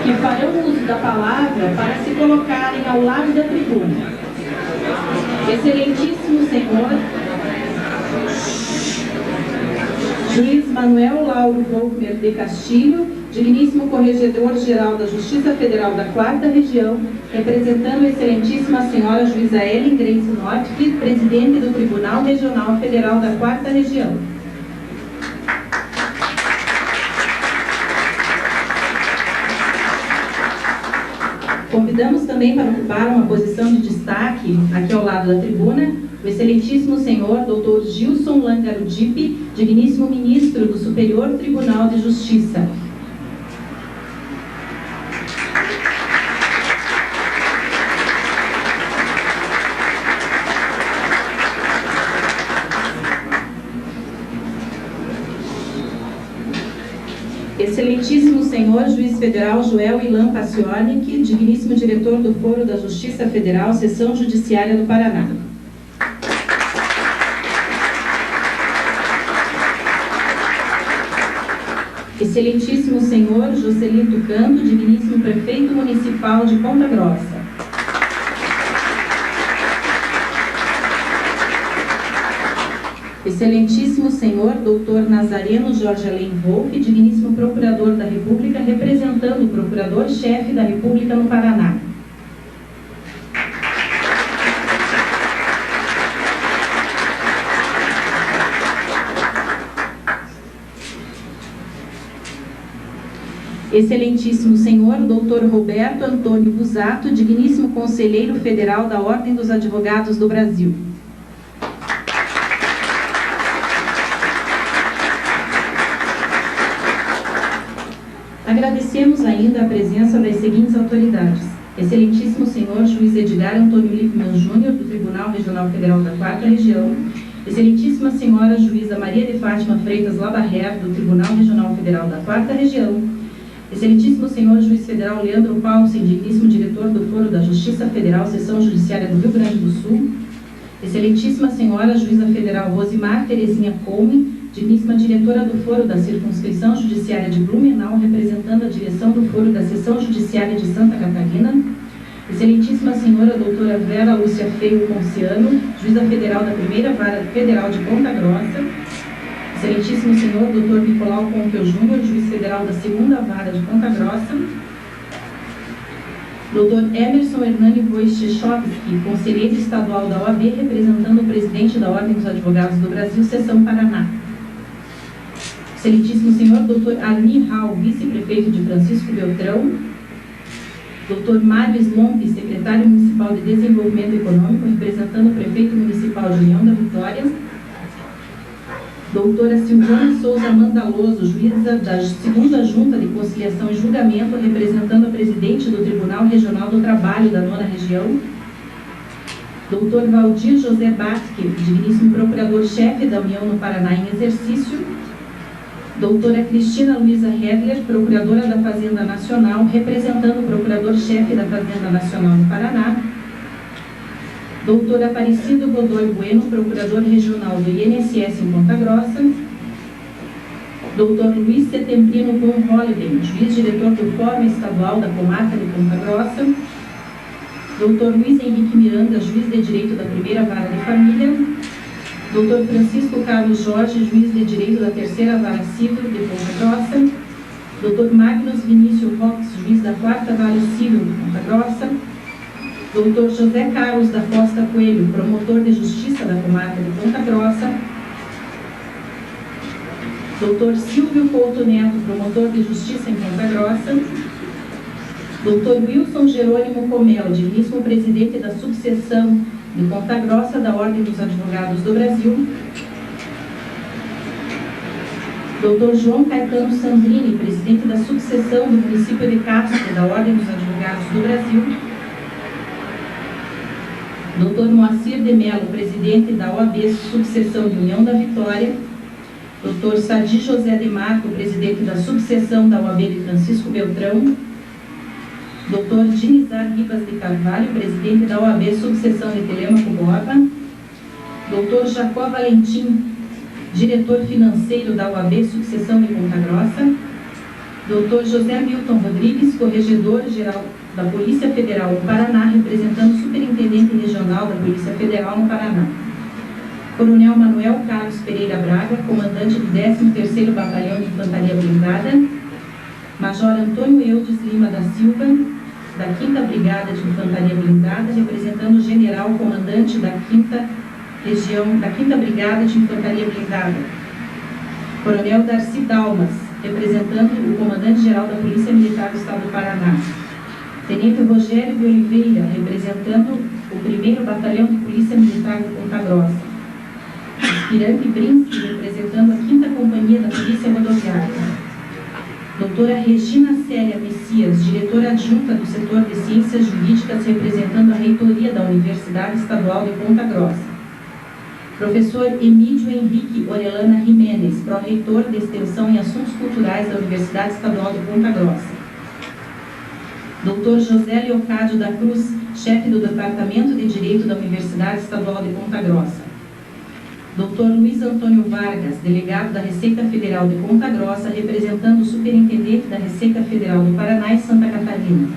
que farão uso da palavra para se colocarem ao lado da tribuna. Excelentíssimo Senhor Juiz Manuel Lauro Volkmer de Castilho, digníssimo Corregedor-Geral da Justiça Federal da 4ª Região, representando a Excelentíssima Senhora Juíza Ellen Grace Notke, Presidente do Tribunal Regional Federal da 4ª Região. Convidamos também para ocupar uma posição de destaque, aqui ao lado da tribuna, o Excelentíssimo Senhor Dr. Gilson Langarudipe, digníssimo Ministro do Superior Tribunal de Justiça. Excelentíssimo Senhor Juiz Federal Joel Ilan Paciornik, digníssimo Diretor do Foro da Justiça Federal, Seção Judiciária do Paraná. Excelentíssimo Senhor Joselito Canto, digníssimo Prefeito Municipal de Ponta Grossa. Excelentíssimo Senhor Dr. Nazareno Jorge Além Volpe, digníssimo Procurador da República, representando o Procurador-Chefe da República no Paraná. Excelentíssimo Senhor Dr. Roberto Antônio Busato, digníssimo Conselheiro Federal da Ordem dos Advogados do Brasil. Agradecemos ainda a presença das seguintes autoridades: Excelentíssimo Senhor Juiz Edgar Antônio Lippmann Júnior, do Tribunal Regional Federal da 4ª Região, Excelentíssima Senhora Juíza Maria de Fátima Freitas Labarrer, do Tribunal Regional Federal da 4ª Região, Excelentíssimo Senhor Juiz Federal Leandro Paulsen, digníssimo Diretor do Foro da Justiça Federal, Seção Judiciária do Rio Grande do Sul, Excelentíssima Senhora Juíza Federal Rosimar Terezinha Coume, digníssima Diretora do Foro da Circunscrição Judiciária de Blumenau, representando a direção do Foro da Seção Judiciária de Santa Catarina, Excelentíssima Senhora Doutora Vera Lúcia Feio Ponciano, Juíza Federal da 1ª Vara Federal de Ponta Grossa, Excelentíssimo Senhor Dr. Nicolau Conquel Júnior, Juiz Federal da 2ª Vara de Ponta Grossa, Dr. Emerson Hernani Wojciechowski, Conselheiro Estadual da OAB, representando o Presidente da Ordem dos Advogados do Brasil, Seção Paraná. Excelentíssimo Senhor Dr. Arni Hall, Vice-Prefeito de Francisco Beltrão, Dr. Mário Slomp, Secretário Municipal de Desenvolvimento Econômico, representando o Prefeito Municipal de União da Vitória, Doutora Silvana Souza Mandaloso, Juíza da 2ª Junta de Conciliação e Julgamento, representando a Presidente do Tribunal Regional do Trabalho da 9ª Região, Dr. Valdir José Batke, digníssimo Procurador-Chefe da União no Paraná em exercício, Doutora Cristina Luiza Hedler, Procuradora da Fazenda Nacional, representando o Procurador-Chefe da Fazenda Nacional no Paraná, Doutor Aparecido Godoy Bueno, Procurador Regional do INSS em Ponta Grossa, Doutor Luiz Setembrino von Holliday, Juiz Diretor do Fórum Estadual da Comarca de Ponta Grossa, Doutor Luiz Henrique Miranda, Juiz de Direito da 1ª Vara de Família, Doutor Francisco Carlos Jorge, Juiz de Direito da 3ª Vara Civil de Ponta Grossa, Doutor Magnus Vinícius Rox, Juiz da 4ª Vara Civil de Ponta Grossa, Doutor José Carlos da Costa Coelho, Promotor de Justiça da Comarca de Ponta Grossa, Doutor Silvio Couto Neto, Promotor de Justiça em Ponta Grossa, Doutor Wilson Jerônimo Comel, digníssimo Presidente da Subseção de Ponta Grossa da Ordem dos Advogados do Brasil, Doutor João Caetano Sandrini, Presidente da Subseção do Município de Castro da Ordem dos Advogados do Brasil, Dr. Moacir de Mello, Presidente da OAB Subseção de União da Vitória, Dr. Sadi José de Marco, Presidente da Subseção da OAB de Francisco Beltrão, Dr. Dinizar Ribas de Carvalho, Presidente da OAB Subseção de Telêmaco Borba, Dr. Jacó Valentim, Diretor Financeiro da OAB Subseção de Ponta Grossa, Dr. José Milton Rodrigues, Corregedor-Geral da Polícia Federal no Paraná, representando o Superintendente Regional da Polícia Federal no Paraná. Coronel Manuel Carlos Pereira Braga, comandante do 13º Batalhão de Infantaria Blindada. Major Antônio Eudes Lima da Silva, da 5ª Brigada de Infantaria Blindada, representando o General Comandante da 5ª Brigada de Infantaria Blindada. Coronel Darcy Dalmas, representando o Comandante-Geral da Polícia Militar do Estado do Paraná. Tenente Rogério de Oliveira, representando o 1º Batalhão de Polícia Militar de Ponta Grossa. Aspirante Brinski, representando a 5ª Companhia da Polícia Rodoviária. Doutora Regina Célia Messias, diretora adjunta do setor de Ciências Jurídicas, representando a reitoria da Universidade Estadual de Ponta Grossa. Professor Emílio Henrique Orellana Jiménez, pró-reitor de Extensão e Assuntos Culturais da Universidade Estadual de Ponta Grossa. Dr. José Leocádio da Cruz, chefe do Departamento de Direito da Universidade Estadual de Ponta Grossa. Dr. Luiz Antônio Vargas, delegado da Receita Federal de Ponta Grossa, representando o Superintendente da Receita Federal do Paraná e Santa Catarina.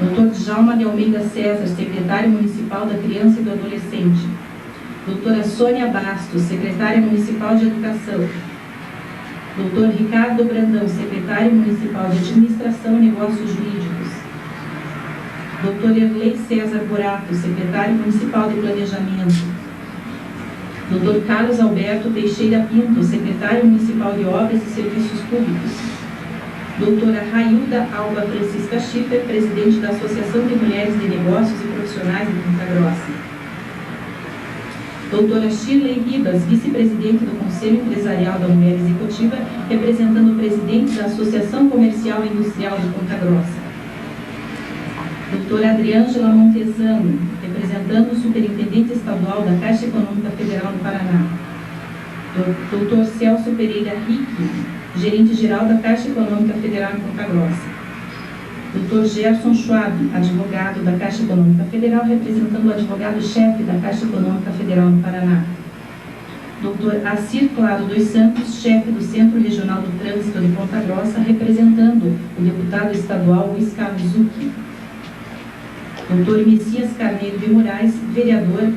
Dr. Djalma de Almeida César, secretário municipal da Criança e do Adolescente. Doutora Sônia Bastos, secretária municipal de Educação. Dr. Ricardo Brandão, secretário municipal de Administração e Negócios Jurídicos. Dr. Erlei César Burato, secretário municipal de Planejamento. Dr. Carlos Alberto Teixeira Pinto, secretário municipal de Obras e Serviços Públicos. Doutora Railda Alba Francisca Schiffer, presidente da Associação de Mulheres de Negócios e Profissionais de Ponta Grossa. Doutora Shirley Ribas, vice-presidente do Conselho Empresarial da Mulher Executiva, representando o presidente da Associação Comercial e Industrial de Ponta Grossa. Doutora Adriângela Montesano, representando o Superintendente Estadual da Caixa Econômica Federal no Paraná. Doutor Celso Pereira Rique, gerente-geral da Caixa Econômica Federal em Ponta Grossa. Dr. Gerson Schwab, advogado da Caixa Econômica Federal, representando o advogado-chefe da Caixa Econômica Federal no Paraná. Dr. Assir Claro dos Santos, chefe do Centro Regional do Trânsito de Ponta Grossa, representando o deputado estadual Luiz Carlos Zucchi. Dr. Messias Carneiro de Moraes, vereador,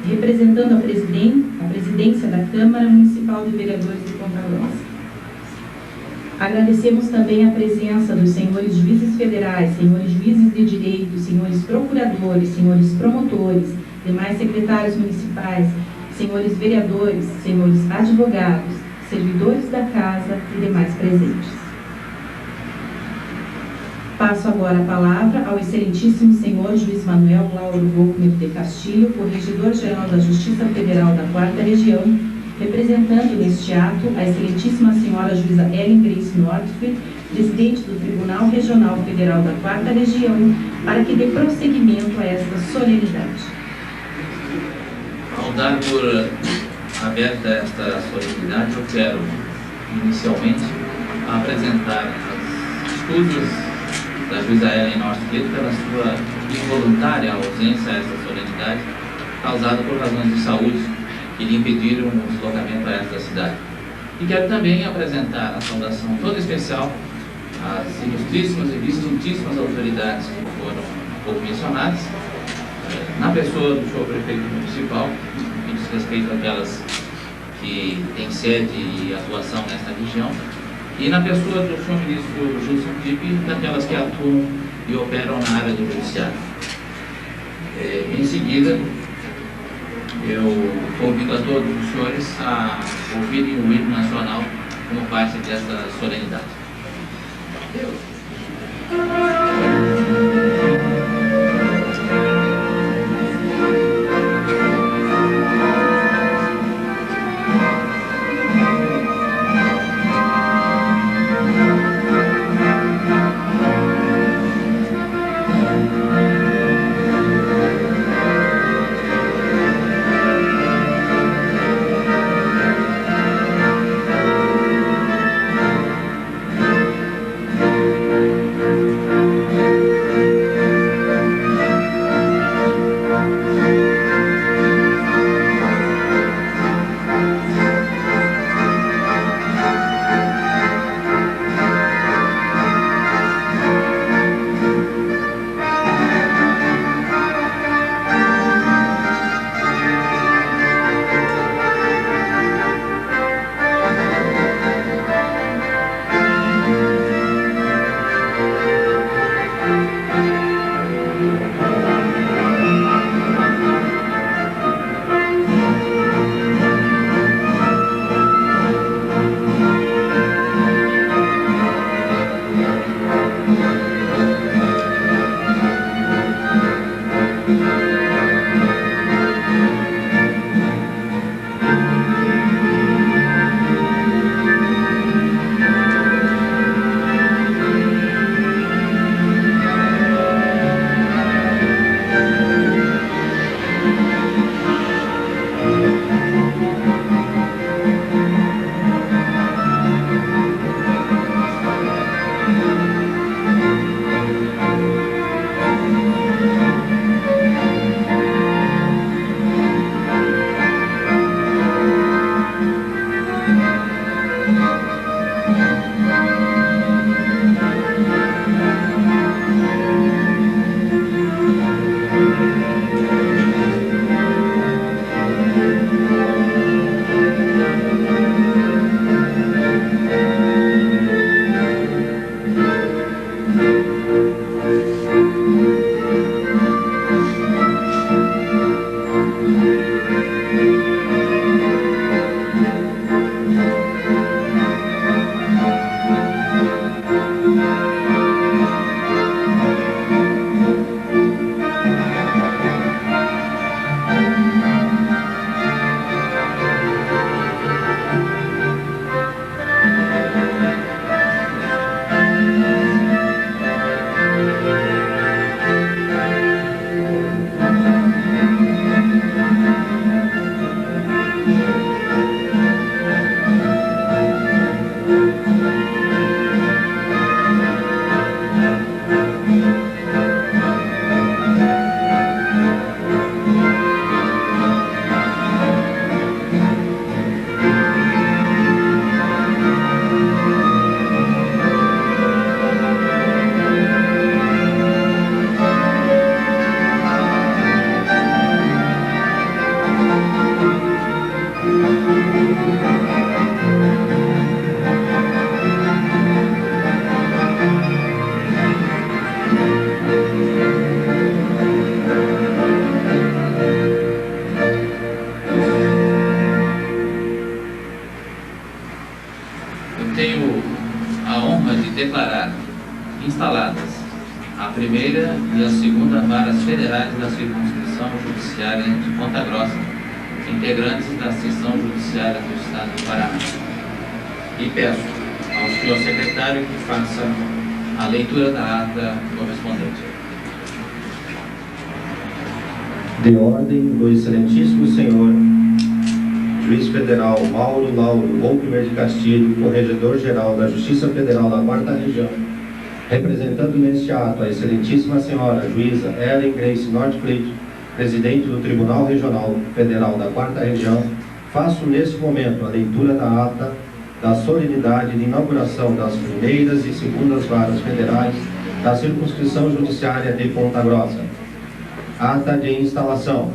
representando a presidência da Câmara Municipal de Vereadores de Ponta Grossa. Agradecemos também a presença dos senhores juízes federais, senhores juízes de direito, senhores procuradores, senhores promotores, demais secretários municipais, senhores vereadores, senhores advogados, servidores da casa e demais presentes. Passo agora a palavra ao excelentíssimo senhor juiz Manuel Lauro Volkmer de Castilho, corregedor-geral da Justiça Federal da 4ª Região, representando neste ato a excelentíssima senhora juíza Ellen Grace Nordfried, presidente do Tribunal Regional Federal da 4ª Região, para que dê prosseguimento a esta solenidade. Ao dar por aberta esta solenidade, eu quero inicialmente apresentar as escusas da juíza Ellen Nordfried pela sua involuntária ausência a esta solenidade, causada por razões de saúde que lhe impediram o deslocamento a esta cidade. E quero também apresentar a saudação toda especial às ilustríssimas e distintíssimas autoridades que foram um pouco mencionadas, na pessoa do senhor prefeito municipal, que diz respeito àquelas que têm sede e atuação nesta região, e na pessoa do senhor ministro Gilson Tipe, daquelas que atuam e operam na área do judiciário. Em seguida, eu convido a todos os senhores a ouvirem o hino nacional como parte desta solenidade. instaladas a primeira e a segunda varas federais da circunscrição judiciária de Ponta Grossa, integrantes da seção judiciária do Estado do Paraná. E peço ao senhor secretário que faça a leitura da ata correspondente. De ordem do excelentíssimo senhor Juiz Federal Mauro Lauro Volkmer de Castilho, Corregedor-Geral da Justiça Federal da 4ª Região, representando neste ato a excelentíssima senhora Juíza Ellen Grace Nordfleet, presidente do Tribunal Regional Federal da 4ª Região, faço neste momento a leitura da ata da solenidade de inauguração das primeiras e segundas varas federais da circunscrição judiciária de Ponta Grossa. Ata de instalação.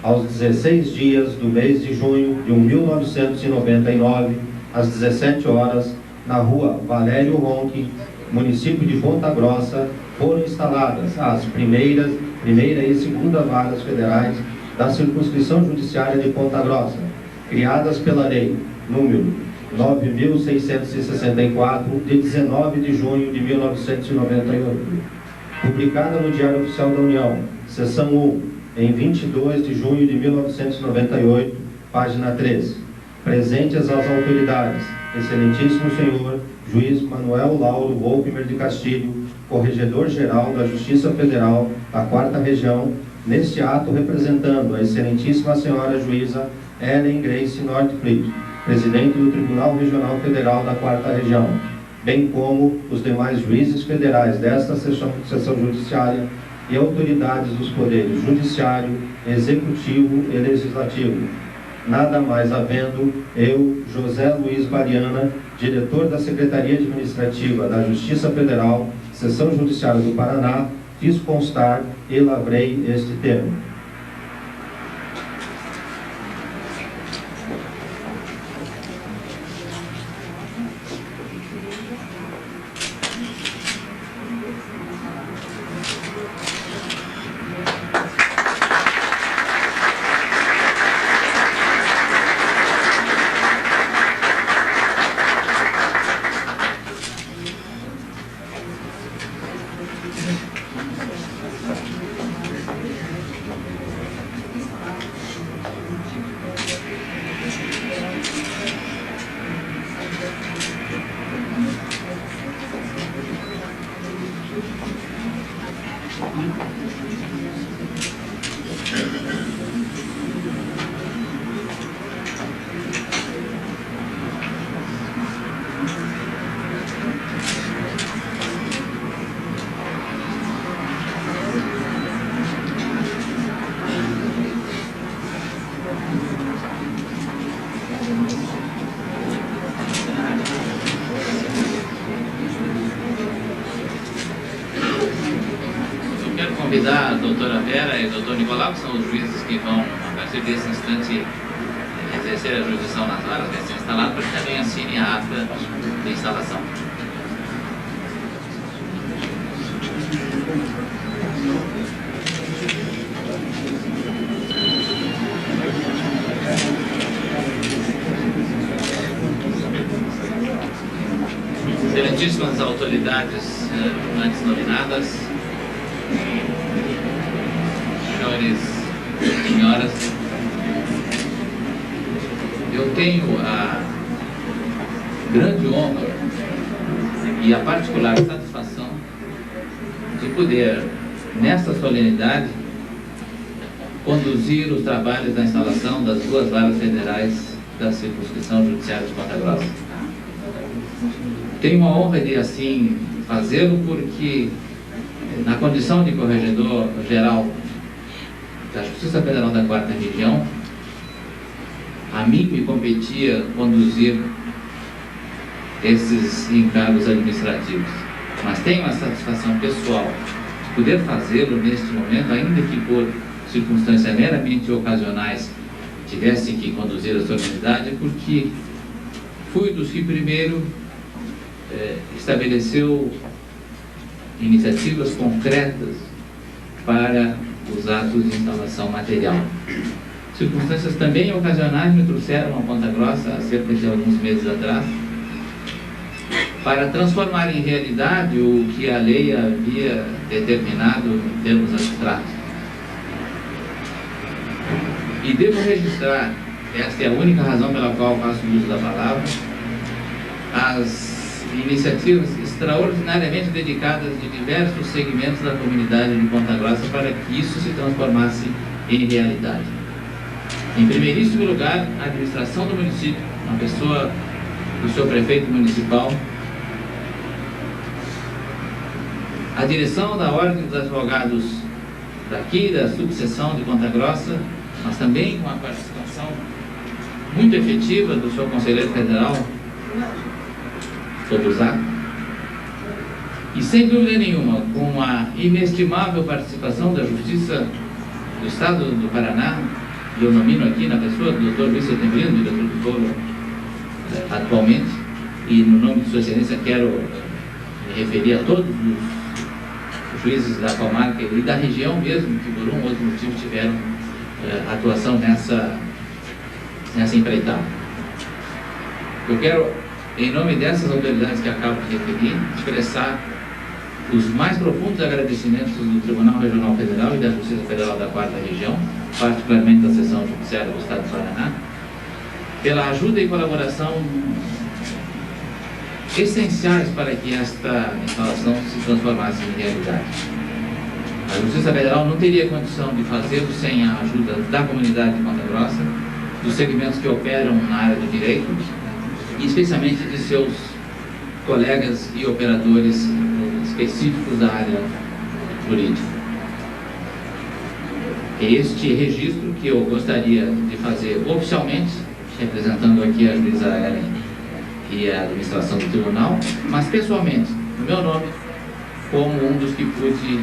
Aos 16 dias do mês de junho de 1999, às 17 horas, na rua Valério Ronque, município de Ponta Grossa, foram instaladas as primeira e segunda varas federais da circunscrição judiciária de Ponta Grossa, criadas pela Lei número 9.664, de 19 de junho de 1998, publicada no Diário Oficial da União, seção 1, em 22 de junho de 1998, página 3. Presentes às autoridades, excelentíssimo senhor Juiz Manuel Lauro Volkmer de Castilho, Corregedor-Geral da Justiça Federal da 4ª Região, neste ato representando a excelentíssima senhora Juíza Ellen Grace Nordfleet, presidente do Tribunal Regional Federal da 4ª Região, bem como os demais juízes federais desta seção judiciária e autoridades dos poderes judiciário, executivo e legislativo. Nada mais havendo, eu, José Luiz Bariana, diretor da Secretaria Administrativa da Justiça Federal, Seção Judiciária do Paraná, fiz constar e lavrei este termo. Convidar a doutora Vera e o doutor Nicolau, que são os juízes que vão, a partir desse instante, exercer a jurisdição nas varas recém-instaladas, para que também assine a ata de instalação. Excelentíssimas autoridades antes nominadas, senhores e senhoras, eu tenho a grande honra e a particular satisfação de poder, nesta solenidade, conduzir os trabalhos da instalação das duas varas federais da circunscrição judiciária de Ponta Grossa. Tenho a honra de assim fazê-lo porque, na condição de Corregedor-Geral da Justiça Federal da 4ª Região, a mim me competia conduzir esses encargos administrativos. Mas tenho a satisfação pessoal de poder fazê-lo neste momento, ainda que por circunstâncias meramente ocasionais tivesse que conduzir a solenidade, porque fui dos que primeiro estabeleceu iniciativas concretas para os atos de instalação material. Circunstâncias também ocasionais me trouxeram a Ponta Grossa há cerca de alguns meses atrás, para transformar em realidade o que a lei havia determinado em termos abstratos. E devo registrar, esta é a única razão pela qual faço uso da palavra, as iniciativas extraordinariamente dedicadas de diversos segmentos da comunidade de Ponta Grossa para que isso se transformasse em realidade. Em primeiríssimo lugar, a administração do município, uma pessoa do seu prefeito municipal, a direção da Ordem dos Advogados daqui, da subseção de Ponta Grossa, mas também com a participação muito efetiva do seu conselheiro federal, Sobuzá, e sem dúvida nenhuma, com a inestimável participação da Justiça do Estado do Paraná, e eu nomino aqui na pessoa do Dr. Luiz Setembrino, diretor do foro atualmente, e no nome de Sua Excelência quero me referir a todos os juízes da comarca e da região mesmo, que por um ou outro motivo tiveram atuação nessa empreitada. Eu quero, em nome dessas autoridades que acabo de referir, expressar os mais profundos agradecimentos do Tribunal Regional Federal e da Justiça Federal da 4ª Região, particularmente da Seção Judiciária do Estado do Paraná, pela ajuda e colaboração essenciais para que esta instalação se transformasse em realidade. A Justiça Federal não teria condição de fazê-lo sem a ajuda da comunidade de Ponta Grossa, dos segmentos que operam na área do direito, e especialmente de seus colegas e operadores específicos da área jurídica. É este registro que eu gostaria de fazer oficialmente, representando aqui a juíza Ellen e a administração do tribunal, mas pessoalmente, no meu nome, como um dos que pude,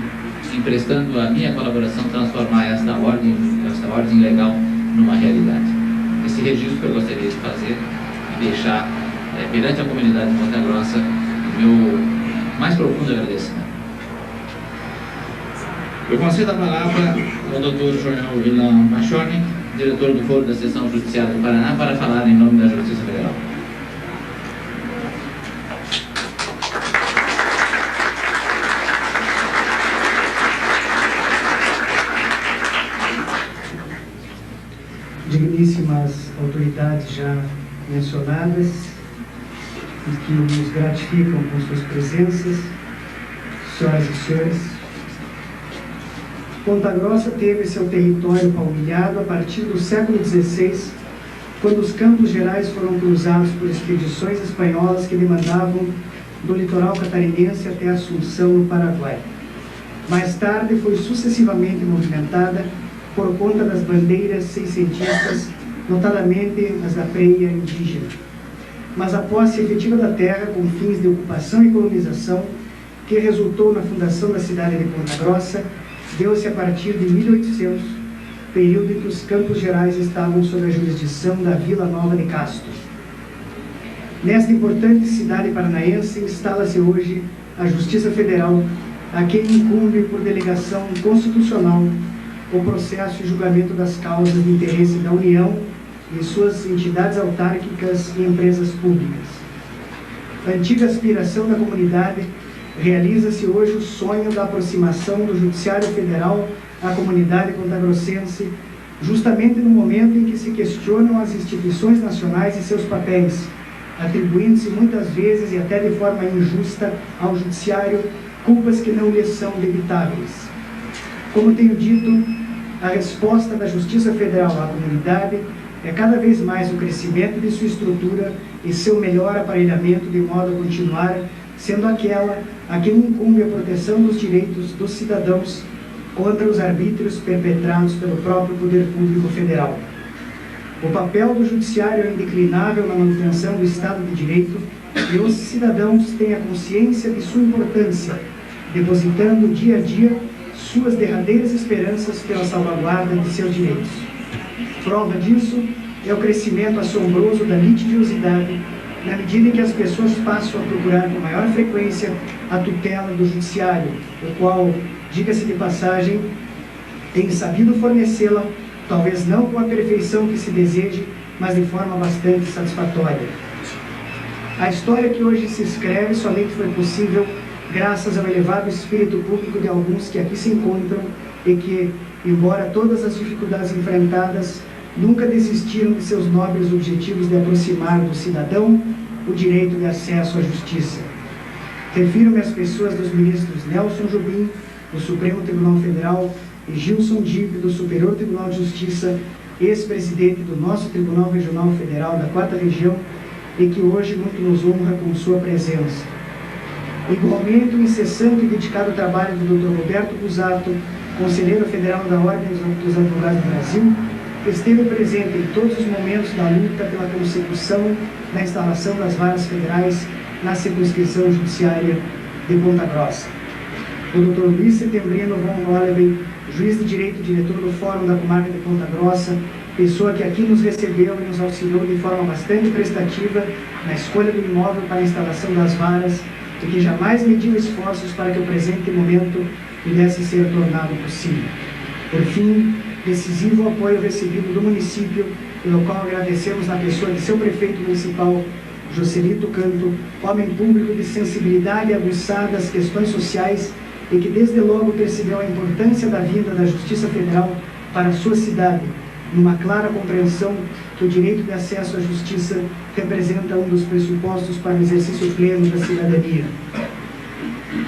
emprestando a minha colaboração, transformar esta ordem legal numa realidade. Esse registro que eu gostaria de fazer e deixar perante a comunidade de Ponta Grossa o meu mais profundo agradecimento. Eu concedo a palavra ao Dr. Joel Vilão Machoni, diretor do Foro da Seção Judiciária do Paraná, para falar em nome da Justiça Federal. Digníssimas autoridades já mencionadas e que nos gratificam com suas presenças, senhoras e senhores, Ponta Grossa teve seu território palmilhado a partir do século XVI, quando os Campos Gerais foram cruzados por expedições espanholas que demandavam do litoral catarinense até Assunção, no Paraguai. Mais tarde foi sucessivamente movimentada por conta das bandeiras seiscentistas, notadamente as da preia indígena. Mas a posse efetiva da terra com fins de ocupação e colonização, que resultou na fundação da cidade de Ponta Grossa, deu-se a partir de 1800, período em que os Campos Gerais estavam sob a jurisdição da Vila Nova de Castro. Nesta importante cidade paranaense instala-se hoje a Justiça Federal, a quem incumbe por delegação constitucional o processo e julgamento das causas de interesse da União e suas entidades autárquicas e empresas públicas. A antiga aspiração da comunidade realiza-se hoje o sonho da aproximação do Judiciário Federal à comunidade pontagrossense, justamente no momento em que se questionam as instituições nacionais e seus papéis, atribuindo-se muitas vezes e até de forma injusta ao Judiciário culpas que não lhes são debitáveis. Como tenho dito, a resposta da Justiça Federal à comunidade é cada vez mais o crescimento de sua estrutura e seu melhor aparelhamento, de modo a continuar sendo aquela a quem incumbe a proteção dos direitos dos cidadãos contra os arbítrios perpetrados pelo próprio Poder Público Federal. O papel do Judiciário é indeclinável na manutenção do Estado de Direito e os cidadãos têm a consciência de sua importância, depositando dia a dia suas derradeiras esperanças pela salvaguarda de seus direitos. Prova disso é o crescimento assombroso da litigiosidade, na medida em que as pessoas passam a procurar com maior frequência a tutela do Judiciário, o qual, diga-se de passagem, tem sabido fornecê-la, talvez não com a perfeição que se deseje, mas de forma bastante satisfatória. A história que hoje se escreve somente foi possível graças ao elevado espírito público de alguns que aqui se encontram e que, embora todas as dificuldades enfrentadas, nunca desistiram de seus nobres objetivos de aproximar do cidadão o direito de acesso à justiça. Refiro-me às pessoas dos ministros Nelson Jobim, do Supremo Tribunal Federal, e Gilson Dipp, do Superior Tribunal de Justiça, ex-presidente do nosso Tribunal Regional Federal da 4ª Região, e que hoje muito nos honra com sua presença. Igualmente, o incessante e dedicado trabalho do Dr. Roberto Busato, Conselheiro Federal da Ordem dos Advogados do Brasil, esteve presente em todos os momentos da luta pela consecução da instalação das varas federais na circunscrição judiciária de Ponta Grossa. O Dr. Luiz Setembrino von Holleben, juiz de direito e diretor do Fórum da Comarca de Ponta Grossa, pessoa que aqui nos recebeu e nos auxiliou de forma bastante prestativa na escolha do imóvel para a instalação das varas e que jamais mediu esforços para que o presente momento pudesse ser tornado possível. Por fim, decisivo apoio recebido do município, pelo qual agradecemos na pessoa de seu prefeito municipal, Joselito Canto, homem público de sensibilidade aguçada às questões sociais e que desde logo percebeu a importância da vinda da Justiça Federal para a sua cidade, numa clara compreensão que o direito de acesso à justiça representa um dos pressupostos para o exercício pleno da cidadania.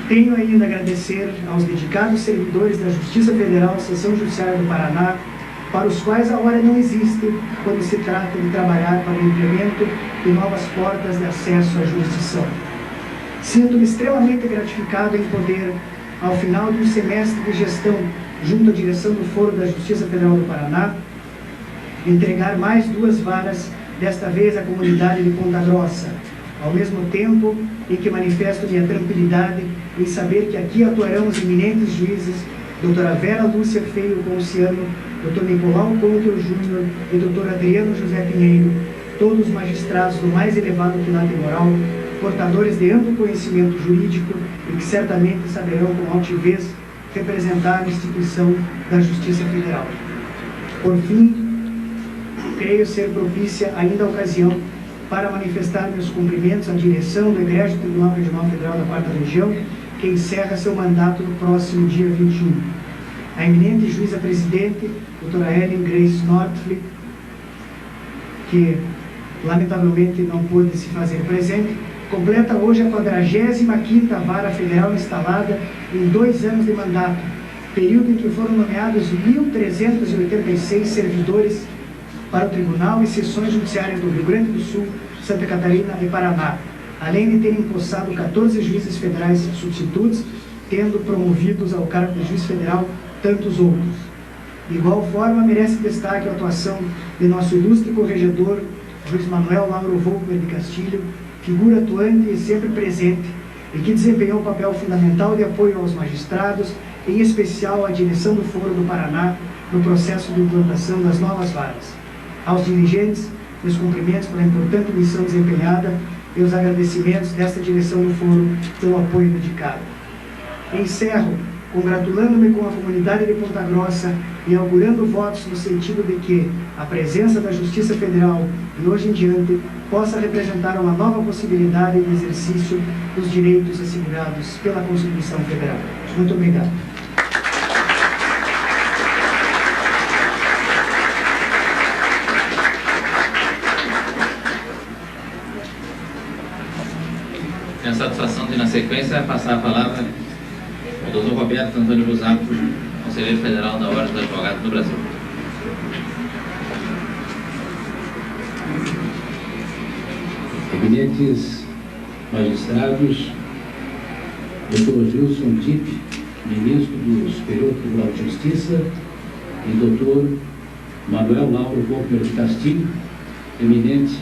Tenho ainda a agradecer aos dedicados servidores da Justiça Federal, Seção Judiciária do Paraná, para os quais a hora não existe quando se trata de trabalhar para o implemento de novas portas de acesso à jurisdição. Sinto-me extremamente gratificado em poder, ao final de um semestre de gestão junto à direção do Foro da Justiça Federal do Paraná, entregar mais 2 varas, desta vez à comunidade de Ponta Grossa, ao mesmo tempo em que manifesto minha tranquilidade em saber que aqui atuarão os eminentes juízes, doutora Vera Lúcia Feio Ponciano, doutor Nicolau Conquel Júnior e doutor Adriano José Pinheiro, todos magistrados do mais elevado quilate moral, portadores de amplo conhecimento jurídico e que certamente saberão com altivez representar a instituição da Justiça Federal. Por fim, creio ser propícia ainda a ocasião para manifestar meus cumprimentos à direção do Egrégio Tribunal Regional Federal da 4ª Região, que encerra seu mandato no próximo dia 21. A eminente juíza presidente, doutora Ellen Grace Nordflick, que lamentavelmente não pôde se fazer presente, completa hoje a 45ª Vara Federal instalada em 2 anos de mandato, período em que foram nomeados 1.386 servidores para o Tribunal e Seções Judiciárias do Rio Grande do Sul, Santa Catarina e Paraná, além de terem empossado 14 juízes federais substitutos, tendo promovidos ao cargo de juiz federal tantos outros. De igual forma, merece destaque a atuação de nosso ilustre corregedor, juiz Manuel Lauro Volkmer de Castilho, figura atuante e sempre presente, e que desempenhou um papel fundamental de apoio aos magistrados, em especial à direção do Foro do Paraná, no processo de implantação das novas varas. Aos dirigentes, meus cumprimentos pela importante missão desempenhada e os agradecimentos desta direção do Foro pelo apoio dedicado. Encerro congratulando-me com a comunidade de Ponta Grossa e augurando votos no sentido de que a presença da Justiça Federal, de hoje em diante, possa representar uma nova possibilidade de exercício dos direitos assegurados pela Constituição Federal. Muito obrigado. Tenho a satisfação de, na sequência, passar a palavra ao Dr. Roberto Antônio Busato, Conselheiro Federal da Ordem dos Advogados do Brasil. Eminentes magistrados, Dr. Gilson Dipp, ministro do Superior Tribunal de Justiça, e Dr. Manuel Lauro Volkmer de Castilho, eminente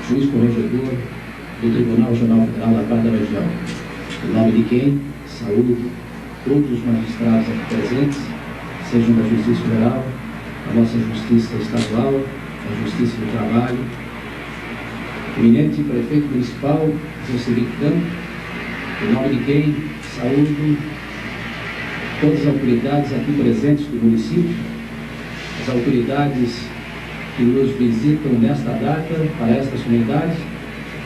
juiz corregedor do Tribunal Regional Federal da 4ª Região, em nome de quem saúdo todos os magistrados aqui presentes, sejam da Justiça Federal, da nossa Justiça Estadual, da Justiça do Trabalho, eminente prefeito municipal, Joselito Canto, em nome de quem saúdo todas as autoridades aqui presentes do município, as autoridades que nos visitam nesta data para estas comunidades,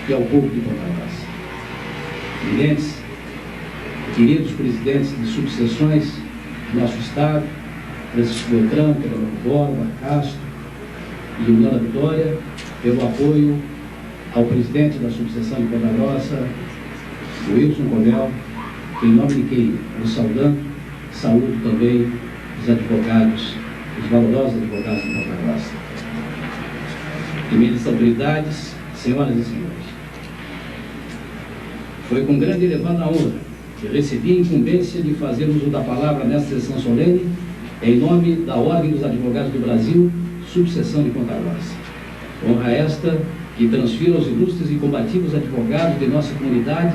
e ao povo de Ponta Grossa. Eminentes, queridos presidentes de subseções do nosso Estado, Francisco Beltrão, Pedro Borba, Castro e Juliana Vitória, pelo apoio ao presidente da subseção de Ponta Grossa, Wilson Covel, em nome de quem os saudando, saúdo também os advogados, os valorosos advogados de Ponta Grossa. Eminentes autoridades, senhoras e senhores, foi com grande e elevada honra que recebi a incumbência de fazer uso da palavra nesta sessão solene, em nome da Ordem dos Advogados do Brasil, subseção de Ponta Grossa. Honra esta que transfiro aos ilustres e combativos advogados de nossa comunidade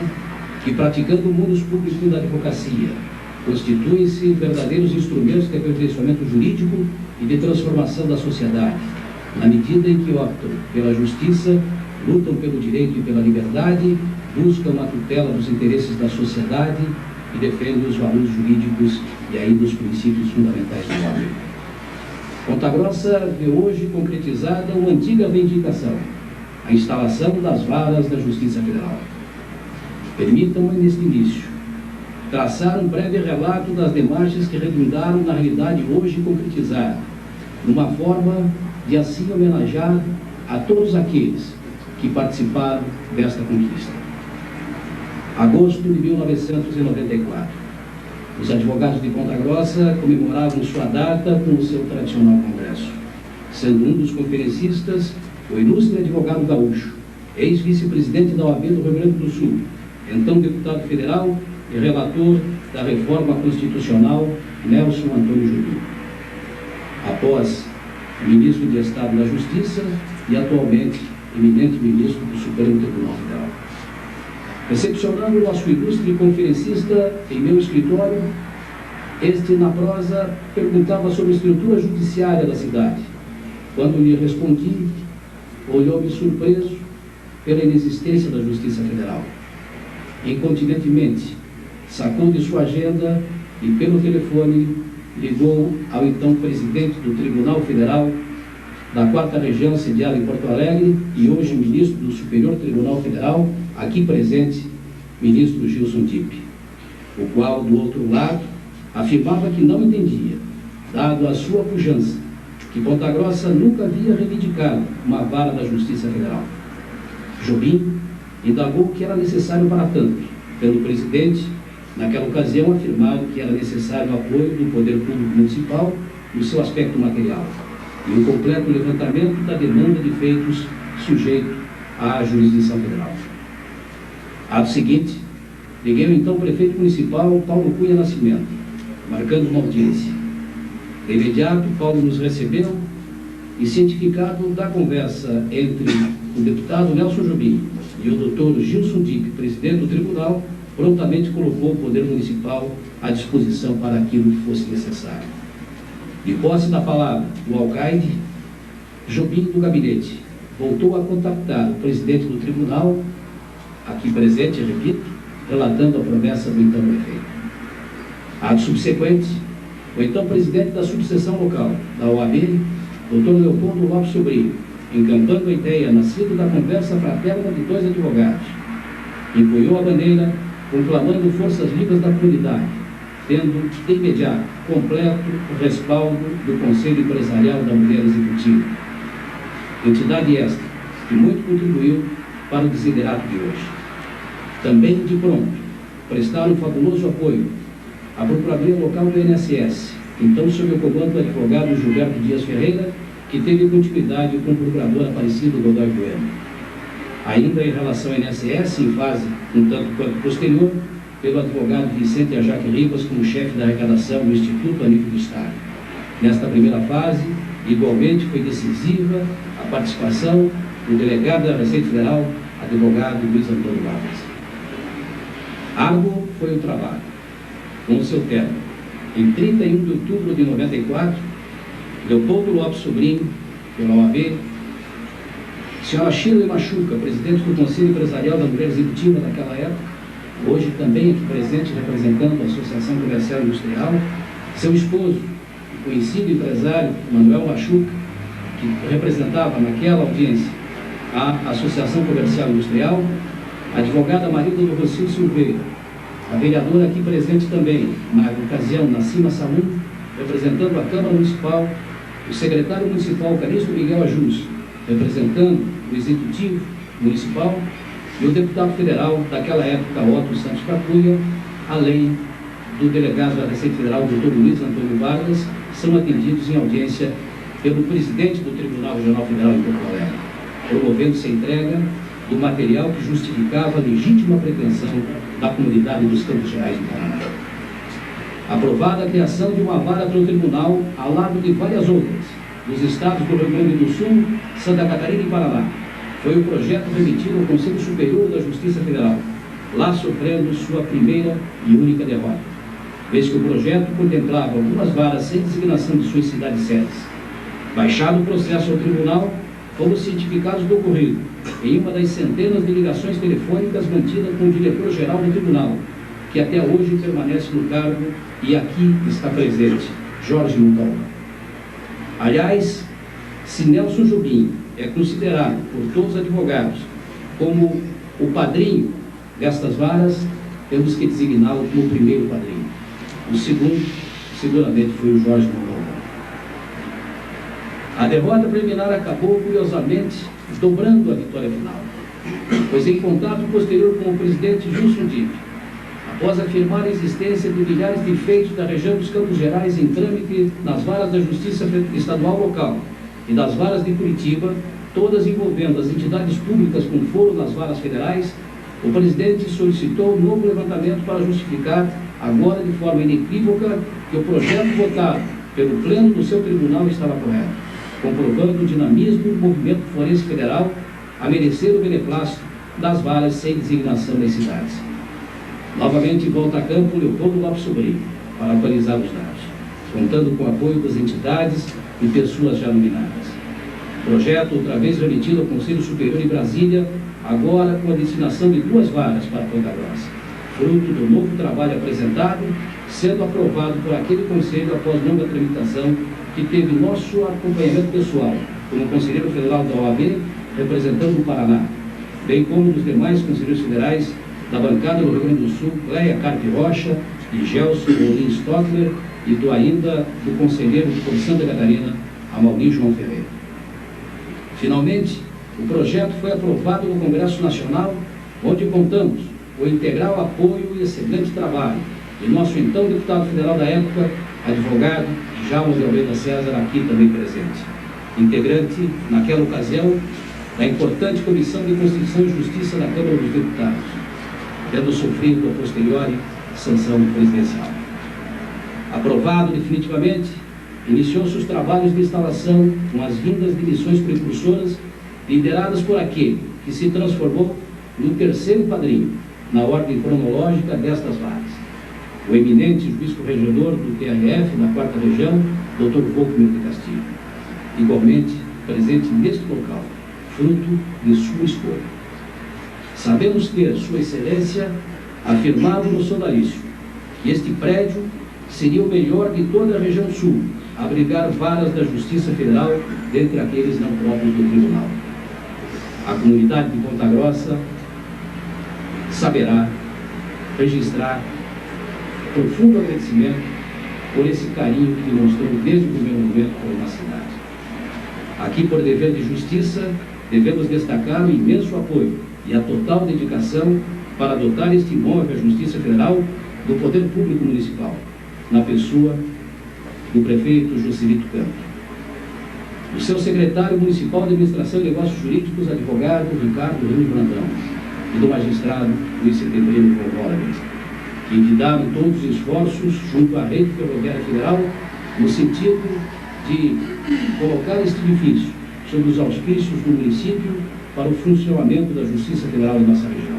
que, praticando mundos públicos da advocacia, constituem-se verdadeiros instrumentos de aperfeiçoamento jurídico e de transformação da sociedade, na medida em que optam pela justiça, lutam pelo direito e pela liberdade, buscam a tutela dos interesses da sociedade e defendem os valores jurídicos e ainda os princípios fundamentais do homem. Ponta Grossa vê hoje concretizada uma antiga reivindicação, a instalação das varas da Justiça Federal. Permitam-me, neste início, traçar um breve relato das demarches que redundaram na realidade hoje concretizada, numa forma de assim homenagear a todos aqueles que participaram desta conquista. Agosto de 1994. Os advogados de Ponta Grossa comemoravam sua data com o seu tradicional congresso, sendo um dos conferencistas o ilustre advogado gaúcho, ex-vice-presidente da OAB do Rio Grande do Sul, então deputado federal e relator da reforma constitucional, Nelson Antônio Jobim. Após ministro de Estado da Justiça e atualmente eminente ministro do Supremo Tribunal Federal. Recepcionando o nosso ilustre conferencista em meu escritório, este, na prosa, perguntava sobre a estrutura judiciária da cidade. Quando lhe respondi, olhou-me surpreso pela inexistência da Justiça Federal. Incontinentemente, sacou de sua agenda e, pelo telefone, ligou ao então presidente do Tribunal Federal da 4ª Região, sediado em Porto Alegre, e hoje ministro do Superior Tribunal Federal, aqui presente, ministro Gilson Dipp, o qual, do outro lado, afirmava que não entendia, dado a sua pujança, que Ponta Grossa nunca havia reivindicado uma vara da Justiça Federal. Jobim indagou que era necessário para tanto, pelo presidente, naquela ocasião afirmado que era necessário o apoio do Poder Público Municipal no seu aspecto material e o completo levantamento da demanda de feitos sujeito à jurisdição federal. Ato seguinte, liguei ao então prefeito municipal Paulo Cunha Nascimento, marcando uma audiência. De imediato, Paulo nos recebeu e, cientificado da conversa entre o deputado Nelson Jobim e o doutor Gilson Dipp, presidente do tribunal, prontamente colocou o Poder Municipal à disposição para aquilo que fosse necessário. De posse da palavra do alcaide, Jobim, do gabinete, voltou a contactar o presidente do tribunal, aqui presente, repito, relatando a promessa do então prefeito. Ato subsequente, o então presidente da subseção local da OAB, Dr. Leopoldo Lopes Sobrinho, encampando a ideia nascida da conversa fraterna de dois advogados, empunhou a bandeira, conclamando forças vivas da comunidade, tendo de imediato completo o respaldo do Conselho Empresarial da Mulher Executiva. Entidade esta que muito contribuiu para o desiderato de hoje. Também, de pronto, prestaram fabuloso apoio à Procuradoria Local do INSS, então sob o comando do advogado Gilberto Dias Ferreira, que teve continuidade com o procurador Aparecido Godoy Bueno. Ainda em relação ao INSS, em fase um tanto quanto posterior, pelo advogado Vicente Ajaque Ribas como chefe da arrecadação do Instituto a nível do Estado. Nesta primeira fase, igualmente foi decisiva a participação do delegado da Receita Federal, advogado Luiz Antônio Vargas. Árduo foi o trabalho, com o seu termo. Em 31 de outubro de 94, Leopoldo Lopes Sobrinho, pela OAB, senhora Shirley Machuca, presidente do Conselho Empresarial da Mulher Executiva daquela época, hoje também aqui presente representando a Associação Comercial e Industrial, seu esposo, o conhecido empresário Manuel Machuca, que representava naquela audiência a Associação Comercial e Industrial, a advogada Marilda do Rocio Silveira, a vereadora aqui presente também, na ocasião, Nacima Salum, representando a Câmara Municipal, o secretário municipal Calixto Miguel Ajus, representando o Executivo Municipal, e o deputado federal daquela época, Otto Santos Cacunha, além do delegado da Receita Federal, Dr. Luiz Antônio Vargas, são atendidos em audiência pelo presidente do Tribunal Regional Federal em Porto Alegre, promovendo-se a entrega do material que justificava a legítima pretensão da comunidade dos Campos Gerais do Paraná. Aprovada a criação de uma vara pelo Tribunal, ao lado de várias outras, dos estados do Rio Grande do Sul, Santa Catarina e Paraná, foi o projeto remetido ao Conselho Superior da Justiça Federal, lá sofrendo sua primeira e única derrota, vez que o projeto contemplava algumas varas sem designação de suas cidades sedes. Baixado o processo ao tribunal, fomos cientificados do ocorrido em uma das centenas de ligações telefônicas mantidas com o diretor-geral do tribunal, que até hoje permanece no cargo e aqui está presente, Jorge Montalva. Aliás, se Nelson Jobim é considerado por todos os advogados como o padrinho destas varas, temos que designá-lo como o primeiro padrinho. O segundo, seguramente, foi o Jorge Montalva. A derrota preliminar acabou, curiosamente, dobrando a vitória final, pois em contato posterior com o presidente Gilson Dipp, após afirmar a existência de milhares de feitos da região dos Campos Gerais em trâmite nas varas da Justiça Estadual Local e das varas de Curitiba, todas envolvendo as entidades públicas com foro nas varas federais, o presidente solicitou um novo levantamento para justificar, agora de forma inequívoca, que o projeto votado pelo Pleno do seu tribunal estava correto, comprovando o dinamismo do movimento forense federal a merecer o beneplácito das varas sem designação das cidades. Novamente volta a campo Leopoldo Lopes Sobrinho para atualizar os dados, contando com o apoio das entidades e pessoas já nominadas. Projeto outra vez remetido ao Conselho Superior em Brasília, agora com a destinação de 2 varas para Ponta Grossa, fruto do novo trabalho apresentado, sendo aprovado por aquele Conselho após longa tramitação, que teve nosso acompanhamento pessoal, como conselheiro federal da OAB, representando o Paraná, bem como dos demais conselheiros federais da bancada do Rio Grande do Sul, Cleia Carpe Rocha e Gelson Olin Stockler, e do conselheiro por Santa Catarina, Amaury João Ferreira. Finalmente, o projeto foi aprovado no Congresso Nacional, onde contamos com o integral apoio e excelente trabalho de nosso então deputado federal da época, advogado Djalma de Almeida César, aqui também presente, integrante, naquela ocasião, da importante Comissão de Constituição e Justiça da Câmara dos Deputados, tendo sofrido a posteriori sanção presidencial. Aprovado definitivamente, iniciou-se os trabalhos de instalação com as vindas de missões precursoras lideradas por aquele que se transformou no terceiro padrinho na ordem cronológica destas varas, o eminente juiz corregedor do TRF da 4ª Região, Dr. Volkmer de Castilho, igualmente presente neste local, fruto de sua escolha. Sabemos ter Sua Excelência afirmado no sonarício que este prédio seria o melhor de toda a região sul, a abrigar varas da Justiça Federal, dentre aqueles não próprios do Tribunal. A comunidade de Ponta Grossa saberá registrar profundo agradecimento por esse carinho que demonstrou desde o primeiro momento por uma cidade. Aqui, por dever de justiça, devemos destacar o imenso apoio e a total dedicação para adotar este imóvel à Justiça Federal do Poder Público Municipal, na pessoa do prefeito Joselito Campos, do seu secretário municipal de Administração e Negócios Jurídicos, advogado Ricardo Rui Brandão, e do magistrado Luiz Setembrino Volvólares, que envidaram todos os esforços junto à Rede Ferroviária Federal no sentido de colocar este edifício sob os auspícios do município para o funcionamento da Justiça Federal em nossa região.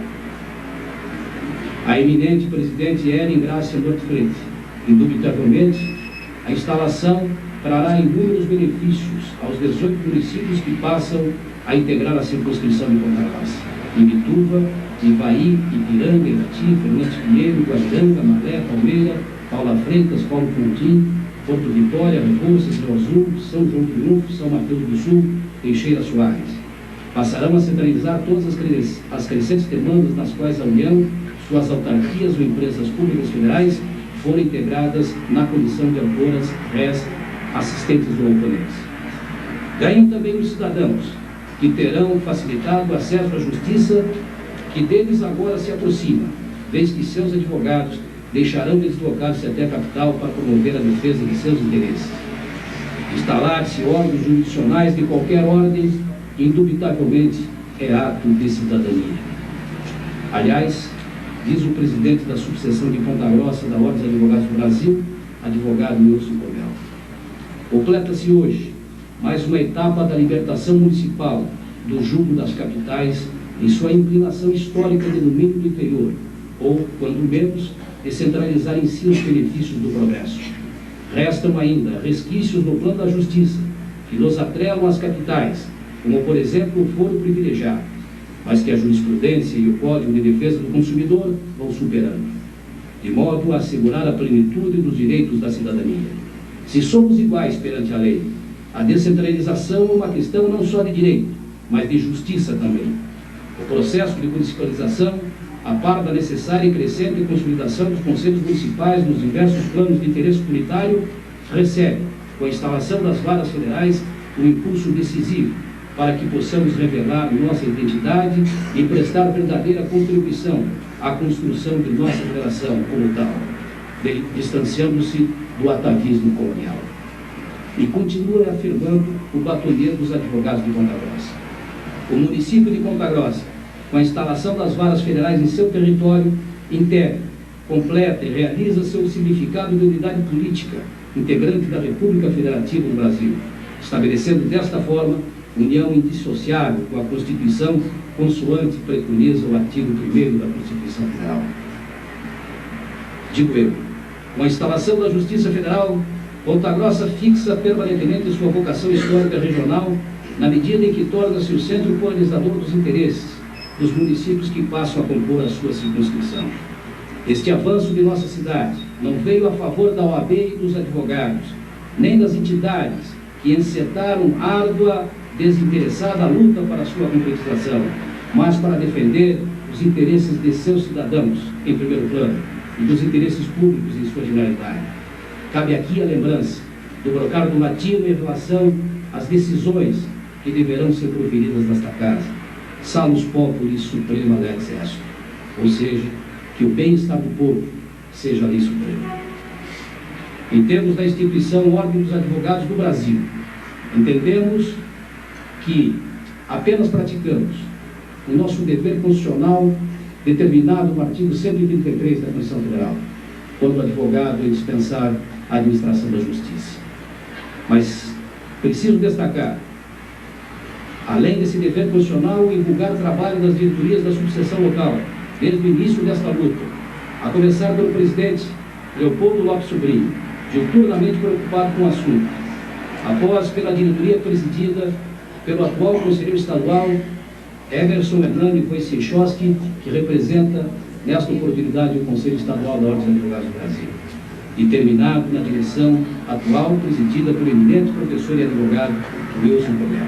A eminente presidente Ellen Grácia Norte Freire, indubitavelmente, a instalação trará inúmeros benefícios aos 18 municípios que passam a integrar a circunscrição de Ponta Grossa: Imbituva, Ivaí, Ipiranga, Irati, Fernandes Pinheiro, Guairanga, Maré, Palmeira, Paula Freitas, Paulo Pontim, Porto Vitória, Rebouças, Rio Azul, São João do Triunfo, São Mateus do Sul, Teixeira Soares. Passarão a centralizar todas as crescentes demandas nas quais a União, suas autarquias ou empresas públicas federais foram integradas na Comissão de Autoras, RES, assistentes ou oponentes. Ganham também os cidadãos, que terão facilitado o acesso à justiça, que deles agora se aproxima, vez que seus advogados deixarão de deslocar-se até a capital para promover a defesa de seus interesses. Instalar-se órgãos jurisdicionais de qualquer ordem, indubitavelmente, é ato de cidadania. Aliás, diz o presidente da subseção de Ponta Grossa da Ordem dos Advogados do Brasil, advogado Wilson Cobel. Completa-se hoje mais uma etapa da libertação municipal do jugo das capitais em sua inclinação histórica de domínio do interior, ou, quando menos, de centralizar em si os benefícios do progresso. Restam ainda resquícios no plano da justiça, que nos atrelam às capitais, como, por exemplo, o foro privilegiado, mas que a jurisprudência e o Código de Defesa do Consumidor vão superando, de modo a assegurar a plenitude dos direitos da cidadania. Se somos iguais perante a lei, a descentralização é uma questão não só de direito, mas de justiça também. O processo de municipalização, a par da necessária e crescente consolidação dos conselhos municipais nos diversos planos de interesse comunitário, recebe, com a instalação das varas federais, um impulso decisivo para que possamos revelar nossa identidade e prestar verdadeira contribuição à construção de nossa federação como tal, distanciando-se do atavismo colonial. E continua afirmando o batonheiro dos advogados de Ponta Grossa. O município de Ponta Grossa, com a instalação das varas federais em seu território, integra, completa e realiza seu significado de unidade política, integrante da República Federativa do Brasil, estabelecendo desta forma união indissociável com a Constituição, consoante preconiza o artigo 1º da Constituição Federal. Digo eu, com a instalação da Justiça Federal, Ponta Grossa fixa permanentemente sua vocação histórica regional, na medida em que torna-se o centro polarizador dos interesses dos municípios que passam a compor a sua circunscrição. Este avanço de nossa cidade não veio a favor da OAB e dos advogados, nem das entidades que encetaram árdua, desinteressada luta para sua concretização, mas para defender os interesses de seus cidadãos, em primeiro plano, e dos interesses públicos em sua generalidade. Cabe aqui a lembrança do brocado latino em relação às decisões que deverão ser proferidas nesta casa. Salus populi suprema lex est, ou seja, que o bem-estar do povo seja a lei suprema. Em termos da instituição Ordem dos Advogados do Brasil, entendemos que apenas praticamos o nosso dever constitucional determinado no artigo 133 da Constituição Federal, quando o advogado é dispensar a administração da justiça. Mas preciso destacar, além desse dever constitucional, divulgar o trabalho das diretorias da subseção local, desde o início desta luta, a começar pelo presidente Leopoldo Lopes Sobrinho, diuturnamente preocupado com o assunto, após pela diretoria presidida pelo atual conselheiro estadual Emerson Hernani Wojciechowski, que representa nesta oportunidade o Conselho Estadual da Ordem dos Advogados do Brasil, e terminado na direção atual presidida pelo eminente professor e advogado Wilson Cobel.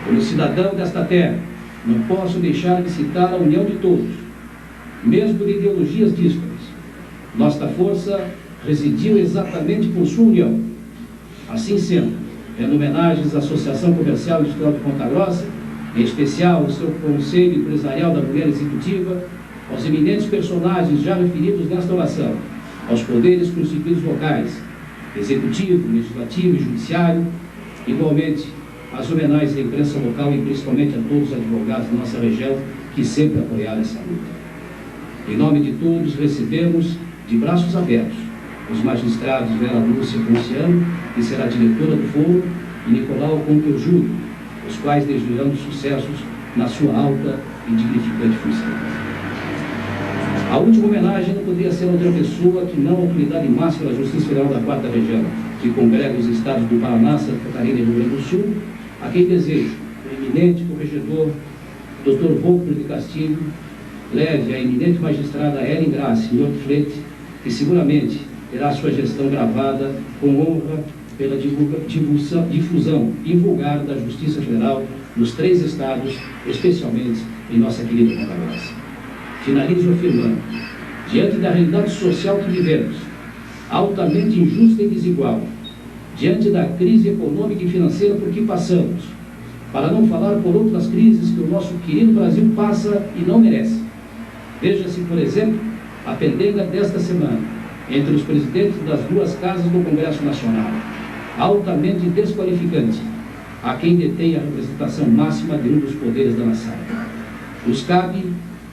Como cidadão desta terra, não posso deixar de citar a união de todos, mesmo de ideologias díspares. Nossa força residiu exatamente por sua união. Assim sendo, rendo homenagens à Associação Comercial e Industrial de Ponta Grossa, em especial ao seu Conselho Empresarial da Mulher Executiva, aos eminentes personagens já referidos nesta oração, aos poderes constituídos locais, Executivo, Legislativo e Judiciário, igualmente as homenagens à imprensa local e principalmente a todos os advogados da nossa região que sempre apoiaram essa luta. Em nome de todos, recebemos de braços abertos os magistrados Vera Lúcia Ponciano, que será diretora do foro, e Nicolau Pompeu Júnior, os quais desejam sucessos na sua alta e dignificante função. A última homenagem não poderia ser outra pessoa que não a autoridade máxima da Justiça Federal da 4ª Região, que congrega os estados do Paraná, Santa Catarina e Rio Grande do Sul, a quem desejo o eminente corregedor Dr. Volker de Castilho, leve a eminente magistrada Ellen Grace, Senhor Flete, que seguramente terá sua gestão gravada com honra pela difusão invulgar da Justiça Federal nos 3 estados, especialmente em nossa querida Ponta Grossa. Finalizo afirmando, diante da realidade social que vivemos, altamente injusta e desigual, diante da crise econômica e financeira por que passamos, para não falar por outras crises que o nosso querido Brasil passa e não merece. Veja-se, por exemplo, a pendenga desta semana entre os presidentes das 2 casas do Congresso Nacional, altamente desqualificante a quem detém a representação máxima de um dos poderes da nação. Nos cabe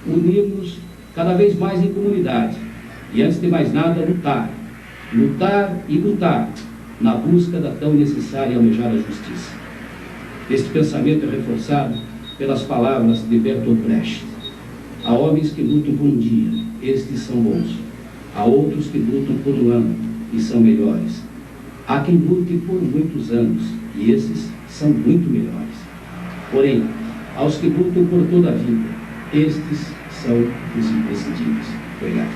unirmos cada vez mais em comunidade e, antes de mais nada, lutar e lutar na busca da tão necessária e almejada justiça. Este pensamento é reforçado pelas palavras de Bertolt Brecht. Há homens que lutam por um dia, estes são bons. Há outros que lutam por um ano e são melhores. Há quem lute por muitos anos e esses são muito melhores. Porém, aos que lutam por toda a vida, estes são os imprescindíveis. Obrigado.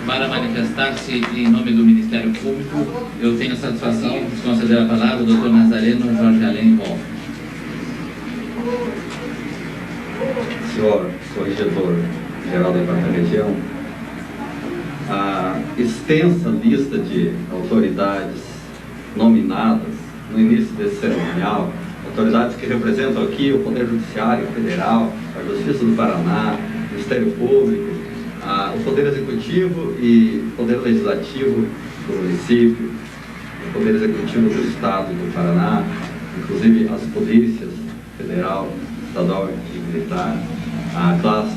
Para manifestar-se em nome do Ministério Público, eu tenho a satisfação de conceder a palavra ao Dr. Nazareno Jorge Além Wolff. Senhor Corregedor-Geral da 4ª Região, a extensa lista de autoridades nominadas no início desse cerimonial, autoridades que representam aqui o Poder Judiciário Federal, a Justiça do Paraná, o Ministério Público, o Poder Executivo e o Poder Legislativo do município, o Poder Executivo do Estado do Paraná, inclusive as polícias federal, estadual e militar, a classe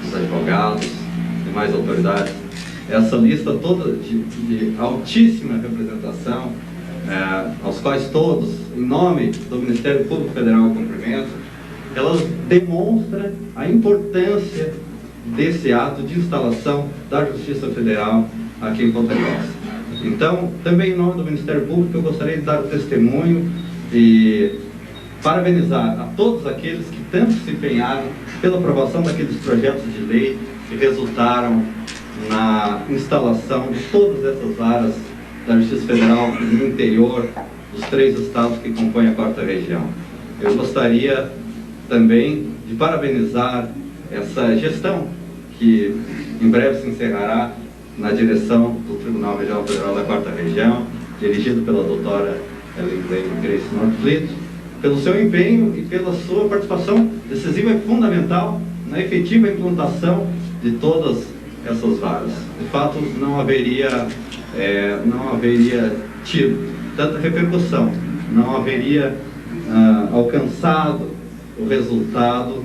dos advogados, demais autoridades. Essa lista toda de altíssima representação, aos quais todos, em nome do Ministério Público Federal, cumprimento, elas demonstram a importância desse ato de instalação da Justiça Federal aqui em Ponta Grossa. Então, também em nome do Ministério Público, eu gostaria de dar o testemunho e parabenizar a todos aqueles que tanto se empenharam pela aprovação daqueles projetos de lei que resultaram na instalação de todas essas áreas da Justiça Federal no interior dos 3 estados que compõem a 4ª Região. Eu gostaria também de parabenizar essa gestão que em breve se encerrará na direção do Tribunal Regional Federal da 4ª Região, dirigido pela doutora Ellen Grace Northfleet, pelo seu empenho e pela sua participação decisiva e fundamental na efetiva implantação de todas essas varas. De fato, não haveria tido tanta repercussão, não haveria alcançado o resultado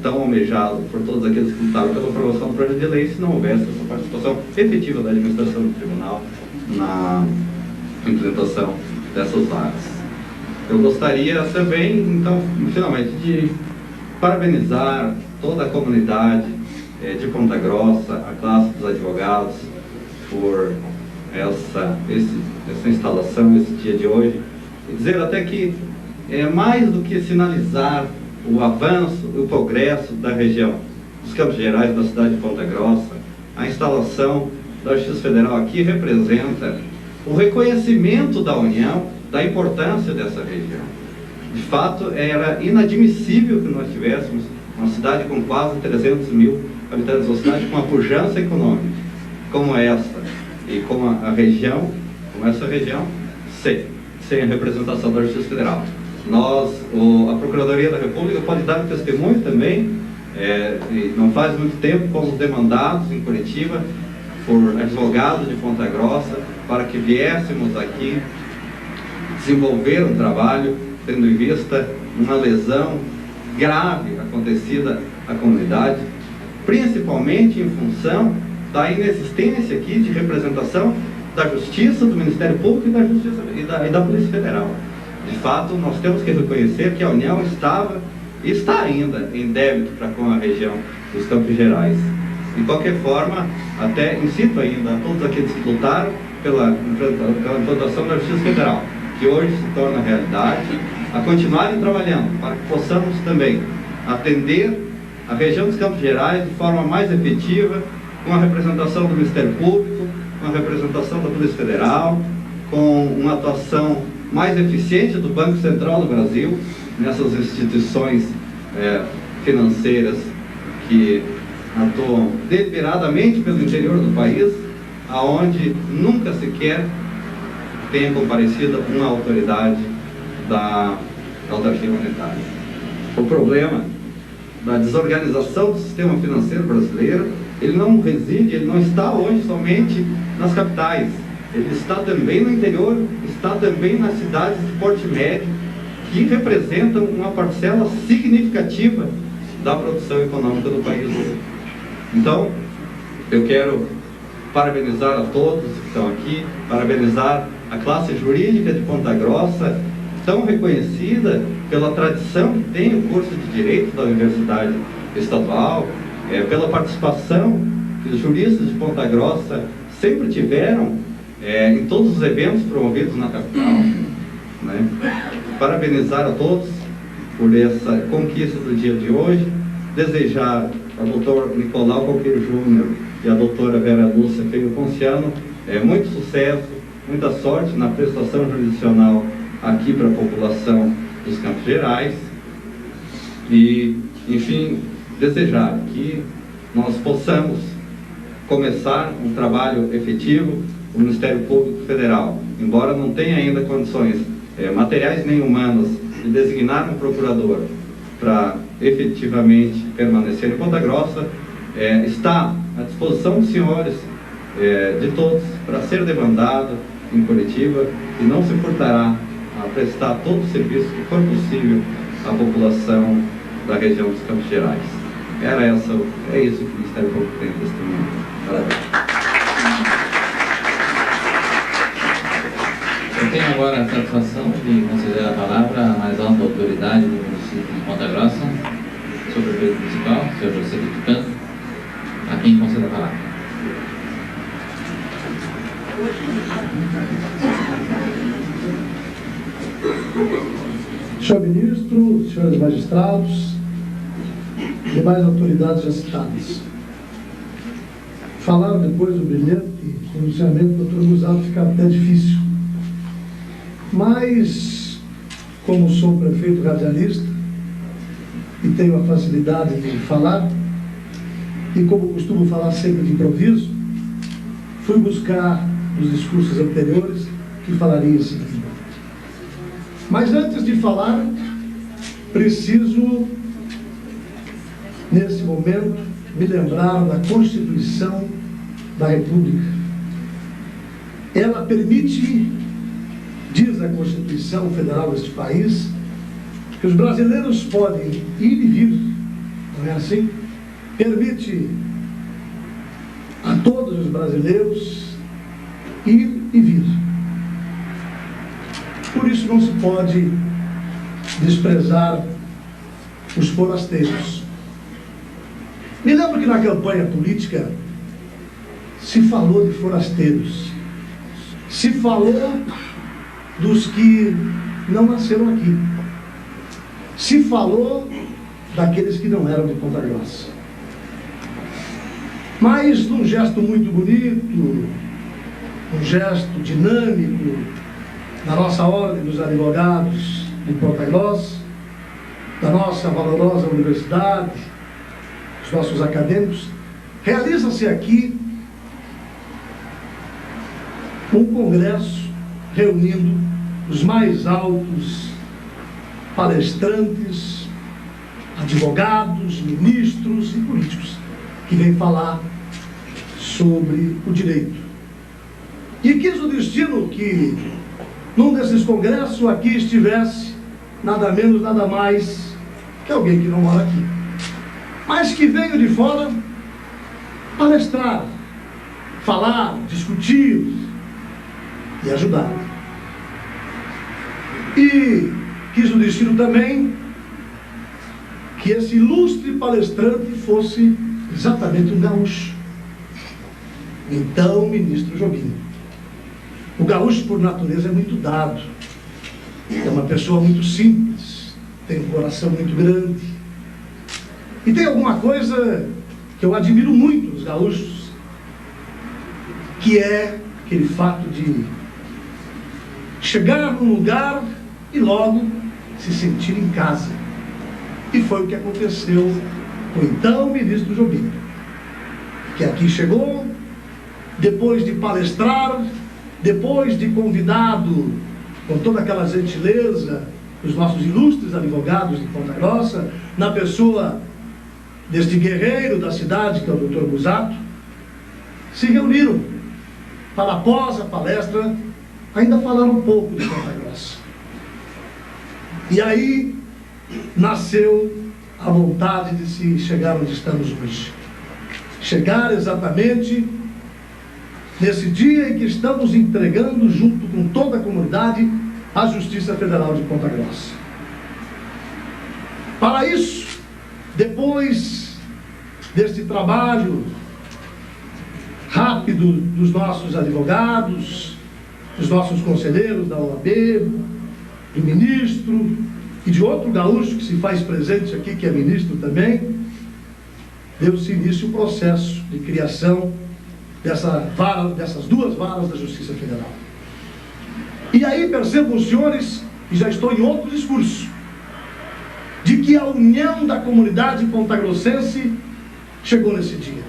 tão almejado por todos aqueles que lutaram pela aprovação do projeto de lei se não houvesse essa participação efetiva da administração do tribunal na implementação dessas varas. Eu gostaria também, então, finalmente, de parabenizar toda a comunidade de Ponta Grossa, a classe dos advogados, por essa instalação, esse dia de hoje, e dizer até que é mais do que sinalizar o avanço, o progresso da região dos Campos Gerais, da cidade de Ponta Grossa. A instalação da Justiça Federal aqui representa o reconhecimento da União, da importância dessa região. De fato, era inadmissível que nós tivéssemos uma cidade com quase 300 mil habitantes, uma cidade com uma pujança econômica como essa, e como a região, como essa região, sem a representação da Justiça Federal. A Procuradoria da República pode dar testemunho também, não faz muito tempo, fomos demandados em Curitiba por advogados de Ponta Grossa para que viéssemos aqui desenvolver um trabalho tendo em vista uma lesão grave acontecida à comunidade, principalmente em função da inexistência aqui de representação da Justiça, do Ministério Público e da Justiça e da Polícia Federal. De fato, nós temos que reconhecer que a União estava e está ainda em débito para com a região dos Campos Gerais. De qualquer forma, até incito ainda a todos aqueles que lutaram pela implantação da Justiça Federal, que hoje se torna realidade, a continuarem trabalhando para que possamos também atender a região dos Campos Gerais de forma mais efetiva, com a representação do Ministério Público, com a representação da Polícia Federal, com uma atuação mais eficiente do Banco Central do Brasil, nessas instituições financeiras que atuam deliberadamente pelo interior do país, aonde nunca sequer tenha comparecido uma autoridade da autarquia monetária. O problema da desorganização do sistema financeiro brasileiro, ele não reside, ele não está hoje somente nas capitais, ele está também no interior, está também nas cidades de porte médio, que representam uma parcela significativa da produção econômica do país. Então, eu quero parabenizar a todos que estão aqui, parabenizar a classe jurídica de Ponta Grossa, tão reconhecida pela tradição que tem o curso de Direito da Universidade Estadual, pela participação que os juristas de Ponta Grossa sempre tiveram em todos os eventos promovidos na capital, né? Parabenizar a todos por essa conquista do dia de hoje, desejar ao doutor Nicolau Coqueiro Júnior e à doutora Vera Lúcia Feio Ponciano muito sucesso, muita sorte na prestação jurisdicional aqui para a população dos Campos Gerais e, enfim, desejar que nós possamos começar um trabalho efetivo. O Ministério Público Federal, embora não tenha ainda condições materiais nem humanas de designar um procurador para efetivamente permanecer em Ponta Grossa, está à disposição dos senhores, de todos, para ser demandado em Curitiba e não se furtará a prestar todo o serviço que for possível à população da região dos Campos Gerais. É isso que o Ministério Público tem testemunho. Parabéns. Eu tenho agora a satisfação de conceder a palavra à mais alta autoridade do município de Ponta Grossa, o senhor prefeito municipal, o senhor José Tucano, a quem concede a palavra. Senhor ministro, senhores magistrados, demais autoridades já citadas. Falar depois do brilhante pronunciamento do Dr. Musato fica até difícil. Mas, como sou prefeito radialista e tenho a facilidade de falar, e como costumo falar sempre de improviso, fui buscar nos discursos anteriores que falaria em seguida. Mas antes de falar, preciso, nesse momento, me lembrar da Constituição da República. Ela permite, diz a Constituição Federal deste país, que os brasileiros podem ir e vir, não é assim? Permite a todos os brasileiros ir e vir. Por isso não se pode desprezar os forasteiros. Me lembro que na campanha política se falou de forasteiros, se falou dos que não nasceram aqui, se falou daqueles que não eram de Ponta Grossa. Mas num gesto muito bonito, um gesto dinâmico da nossa ordem dos advogados de Ponta Grossa, da nossa valorosa universidade, dos nossos acadêmicos, realiza-se aqui um congresso reunindo os mais altos palestrantes, advogados, ministros e políticos que vêm falar sobre o direito. E quis o destino que num desses congressos aqui estivesse nada menos, nada mais que alguém que não mora aqui, mas que veio de fora palestrar, falar, discutir e ajudar. E quis o destino também que esse ilustre palestrante fosse exatamente um gaúcho. Então, ministro Jobim, o gaúcho por natureza é muito dado. é uma pessoa muito simples, tem um coração muito grande. E tem alguma coisa que eu admiro muito nos gaúchos, que é aquele fato de chegar num lugar e logo se sentir em casa. E foi o que aconteceu com o então ministro Jobim, que aqui chegou, depois de palestrar, depois de convidado com toda aquela gentileza dos nossos ilustres advogados de Ponta Grossa, na pessoa deste guerreiro da cidade, que é o Dr. Busato, se reuniram para, após a palestra, ainda falar um pouco de Ponta Grossa. E aí nasceu a vontade de se chegar onde estamos hoje. Chegar exatamente nesse dia em que estamos entregando, junto com toda a comunidade, a Justiça Federal de Ponta Grossa. Para isso, depois deste trabalho rápido dos nossos advogados, dos nossos conselheiros da OAB, do ministro e de outro gaúcho que se faz presente aqui, que é ministro também, deu-se início o processo de criação dessas duas varas da Justiça Federal. E aí percebam os senhores, e já estou em outro discurso, de que a união da comunidade pontagrossense chegou nesse dia.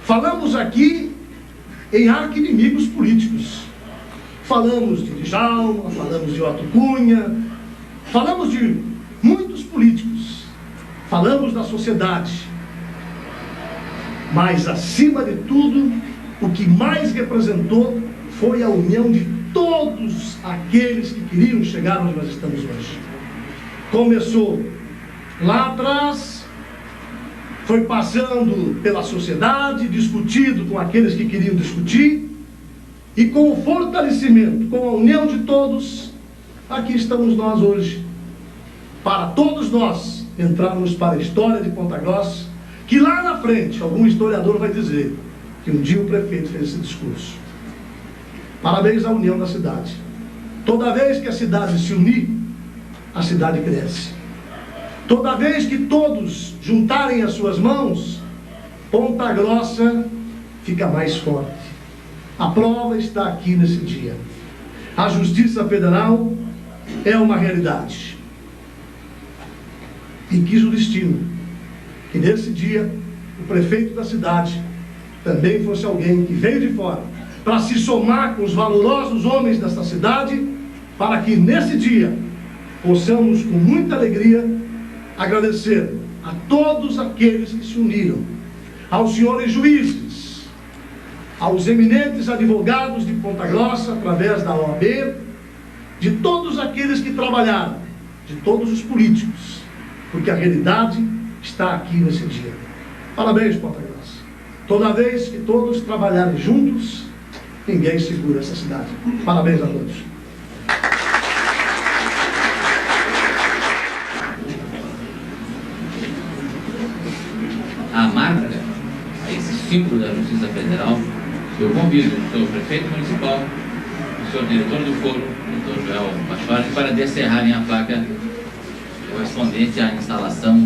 Falamos aqui em arqui-inimigos políticos. Falamos de Djalma, falamos de Otto Cunha, falamos de muitos políticos, falamos da sociedade. Mas, acima de tudo, o que mais representou foi a união de todos aqueles que queriam chegar onde nós estamos hoje. Começou lá atrás, foi passando pela sociedade, discutido com aqueles que queriam discutir, e com o fortalecimento, com a união de todos, aqui estamos nós hoje, para todos nós entrarmos para a história de Ponta Grossa, que lá na frente, algum historiador vai dizer que um dia o prefeito fez esse discurso. Parabéns à união da cidade. Toda vez que a cidade se unir, a cidade cresce. Toda vez que todos juntarem as suas mãos, Ponta Grossa fica mais forte. A prova está aqui nesse dia. A Justiça Federal é uma realidade. E quis o destino que nesse dia o prefeito da cidade também fosse alguém que veio de fora para se somar com os valorosos homens desta cidade, para que nesse dia possamos com muita alegria agradecer a todos aqueles que se uniram, aos senhores juízes, aos eminentes advogados de Ponta Grossa através da OAB, de todos aqueles que trabalharam, de todos os políticos, porque a realidade está aqui nesse dia. Parabéns, Ponta Grossa. Toda vez que todos trabalharem juntos, ninguém segura essa cidade. Parabéns a todos. A marca, esse símbolo da Justiça Federal, eu convido o senhor prefeito municipal, o senhor diretor do foro, o Dr. Joel Pachordi, para descerrarem a placa correspondente à instalação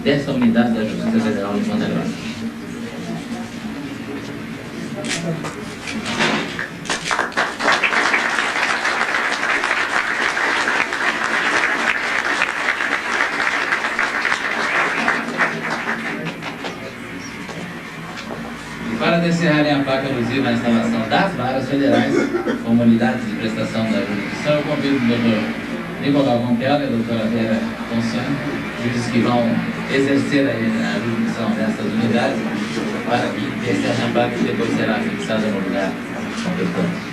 dessa unidade da Justiça Federal de Ponta Grossa. E para descerrarem a placa alusiva à instalação das varas federais, como unidades de prestação da jurisdição, eu convido o Dr. Nicolau Rompela e a doutora Vera Ponciano, juízes que vão exercer a jurisdição dessas unidades, para que descerrem a placa e depois será fixada no lugar competente.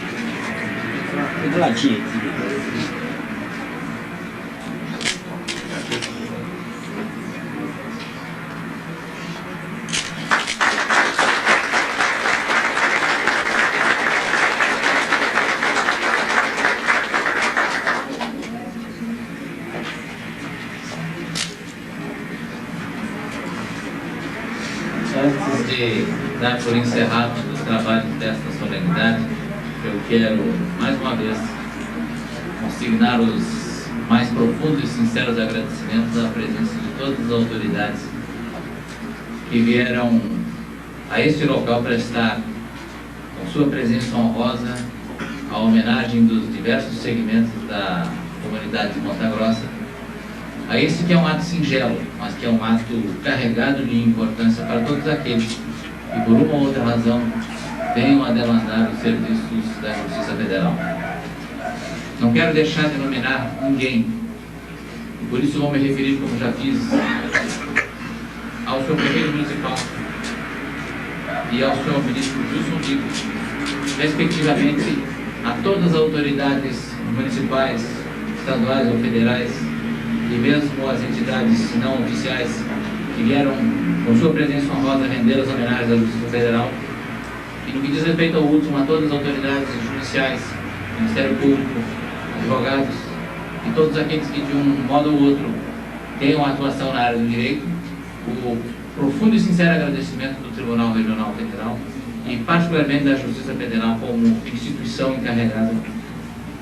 Antes de dar por encerrado os trabalhos desta solenidade, eu quero, mais uma vez, consignar os mais profundos e sinceros agradecimentos à presença de todas as autoridades que vieram a este local prestar, com sua presença honrosa, a homenagem dos diversos segmentos da comunidade de Ponta Grossa, a esse que é um ato singelo, mas que é um ato carregado de importância para todos aqueles que, por uma ou outra razão, venham a demandar os serviços da Justiça Federal. Não quero deixar de nominar ninguém, e por isso vou me referir, como já fiz, ao senhor prefeito municipal e ao senhor ministro Gilson Dico, respectivamente a todas as autoridades municipais, estaduais ou federais, e mesmo as entidades não oficiais que vieram com sua presença honrosa render as homenagens à Justiça Federal. E no que diz respeito ao último, a todas as autoridades judiciais, Ministério Público, advogados e todos aqueles que de um modo ou outro tenham atuação na área do direito, o profundo e sincero agradecimento do Tribunal Regional Federal e particularmente da Justiça Federal como instituição encarregada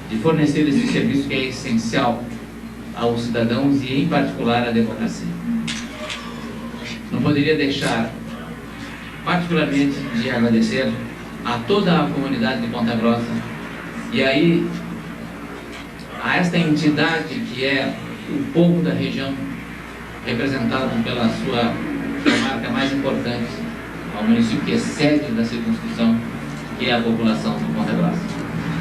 de fornecer esse serviço que é essencial aos cidadãos e em particular à democracia. Não poderia deixar particularmente de agradecer a toda a comunidade de Ponta Grossa e aí a esta entidade que é o povo da região, representado pela sua marca mais importante, ao município que é sede da circunscrição, que é a população de Ponta Grossa.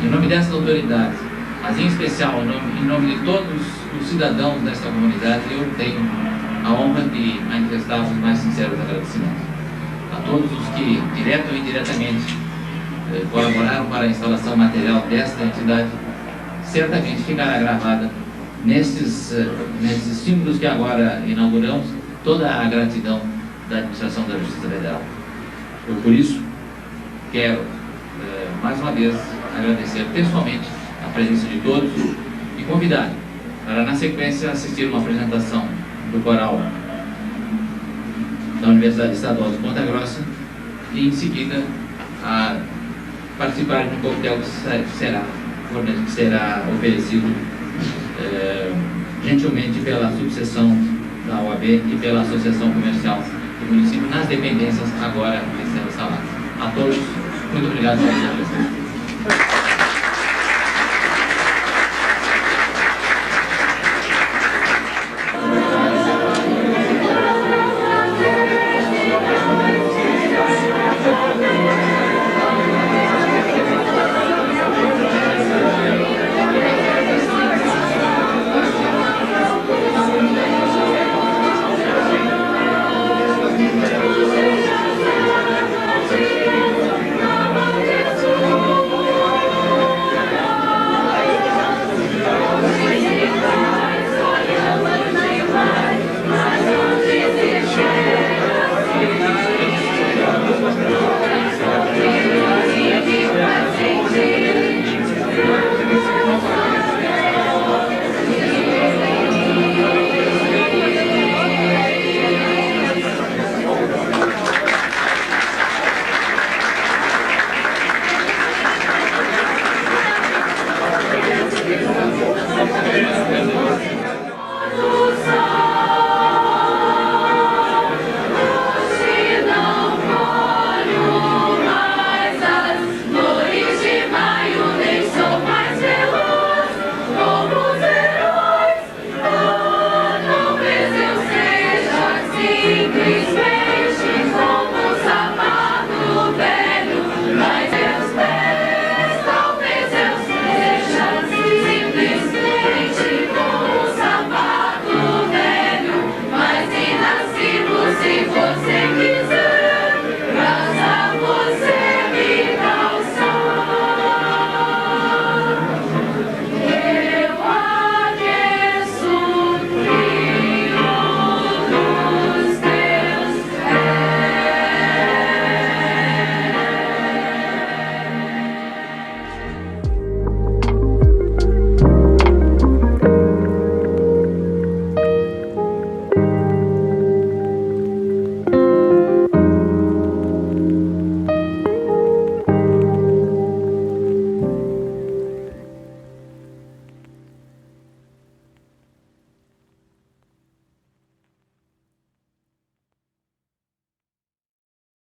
Em nome dessas autoridades, mas em especial em nome de todos os cidadãos desta comunidade, eu tenho a honra de manifestar os mais sinceros agradecimentos a todos os que, direto ou indiretamente, colaboraram para a instalação material desta entidade. Certamente ficará gravada nesses símbolos que agora inauguramos toda a gratidão da administração da Justiça Federal. Eu, por isso, quero, mais uma vez, agradecer pessoalmente a presença de todos e convidar para, na sequência, assistir uma apresentação do coral da Universidade Estadual de Ponta Grossa e, em seguida, a participar de um coquetel que será oferecido gentilmente pela subseção da OAB e pela Associação Comercial do município nas dependências agora recém-instaladas. A todos, muito obrigado pela sua presença.